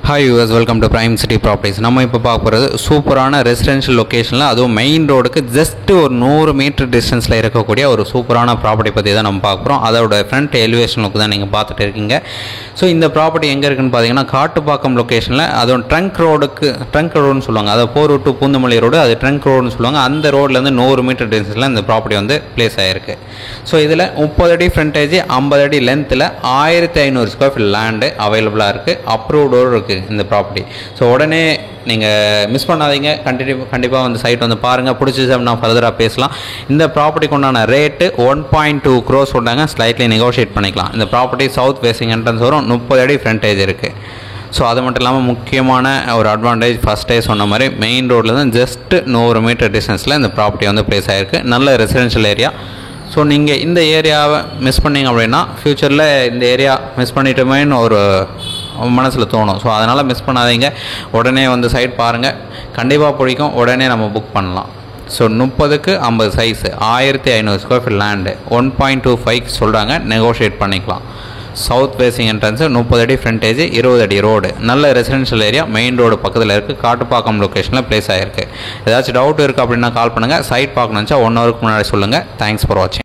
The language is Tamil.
Hi viewers, welcome to Prime City Properties. நம்ம இப்போ பார்க்க போகிறது சூப்பரான ரெசிடென்ஷியல் லொக்கேஷனில் அதுவும் மெயின் ரோடுக்கு ஜஸ்ட் ஒரு 100 மீட்டர் டிஸ்டன்ஸில் இருக்கக்கூடிய ஒரு சூப்பரான ப்ராப்பர்ட்டி பற்றி தான் நம்ம பார்க்க போகிறோம். அதோட ஃப்ரண்ட் எலிவேஷனுக்கு தான் நீங்கள் பார்த்துட்டு இருக்கீங்க. ஸோ இந்த ப்ராப்பர்ட்டி எங்கே இருக்குன்னு பார்த்தீங்கன்னா காட்டுப்பாக்கம் லொக்கேஷனில், அதுவும் ட்ரங்க் ரோடுன்னு சொல்லுவாங்க. அதை போர் டு பூந்தமல்லி ரோடு, அது ட்ரங்க் ரோடுன்னு சொல்லுவாங்க. அந்த ரோட்லேருந்து 100 மீட்டர் டிஸ்டன்ஸில் இந்த ப்ராப்பர்ட்டி வந்து பிளேஸ் ஆகிருக்கு. ஸோ இதில் 30 அடி ஃப்ரண்டேஜ், 50 அடி லென்த்தில் 1500 ஸ்கொயர் ஃபீட் லேண்டு அவைலபிளாக இருக்குது. அப்ரூவ்டோடு இருக்குது இந்த ப்ராப்பர்ட்டி. ஸோ உடனே நீங்கள் மிஸ் பண்ணாதீங்க, கண்டிப்பாக வந்து சைட் வந்து பாருங்கள். பிடிச்சிச்சு அப்படின்னா ஃபர்தராக பேசலாம். இந்த ப்ராப்பர்ட்டிக்கு உண்டான ரேட்டு 1.2 crores சொன்னாங்க. ஸ்லைட்லி நெகோஷியேட் பண்ணிக்கலாம். இந்த ப்ராப்பர்ட்டி சவுத் ஃபேசிங் என்ட்ரன்ஸ் வரும், 30 அடி ஃப்ரண்டேஜ் இருக்குது. ஸோ அது மட்டும் இல்லாமல் முக்கியமான ஒரு அட்வான்டேஜ், ஃபஸ்ட்டே சொன்ன மாதிரி மெயின் ரோடில் தான் ஜஸ்ட் 100 மீட்டர் டிஸ்டன்ஸில் இந்த ப்ராப்பர்ட்டி வந்து பிளேஸ் ஆகிருக்கு. நல்ல ரெசிடென்ஷியல் ஏரியா. ஸோ நீங்கள் இந்த ஏரியாவை மிஸ் பண்ணிங்க அப்படின்னா ஃப்யூச்சரில் இந்த ஏரியா மிஸ் பண்ணிட்டோமேன்னு ஒரு மனசில் தோணும். ஸோ அதனால் மிஸ் பண்ணாதீங்க, உடனே வந்து சைட் பாருங்கள், கண்டிப்பாக பிடிக்கும், உடனே நம்ம புக் பண்ணலாம். ஸோ 30க்கு 50 சைஸு, 1500 ஸ்கொயர் ஃபீட் லேண்டு, 1.25 சொல்கிறாங்க, நெகோஷியேட் பண்ணிக்கலாம். சவுத் ஃபேசிங் என்ட்ரன்ஸு, 30 அடி ஃப்ரண்டேஜ், 20 அடி ரோடு, நல்ல ரெசிடென்ஷியல் ஏரியா, மெயின் ரோடு பக்கத்தில் இருக்குது, காட்டுப்பாக்கம் லொக்கேஷனில் பிளேஸ் ஆகிருக்கு. ஏதாச்சும் டவுட் இருக்குது அப்படின்னா கால் பண்ணுங்கள். சைட் பார்க்கணுச்சா 1 ஹவருக்கு முன்னாடி சொல்லுங்கள். தேங்க்ஸ் ஃபார் வாட்சிங்.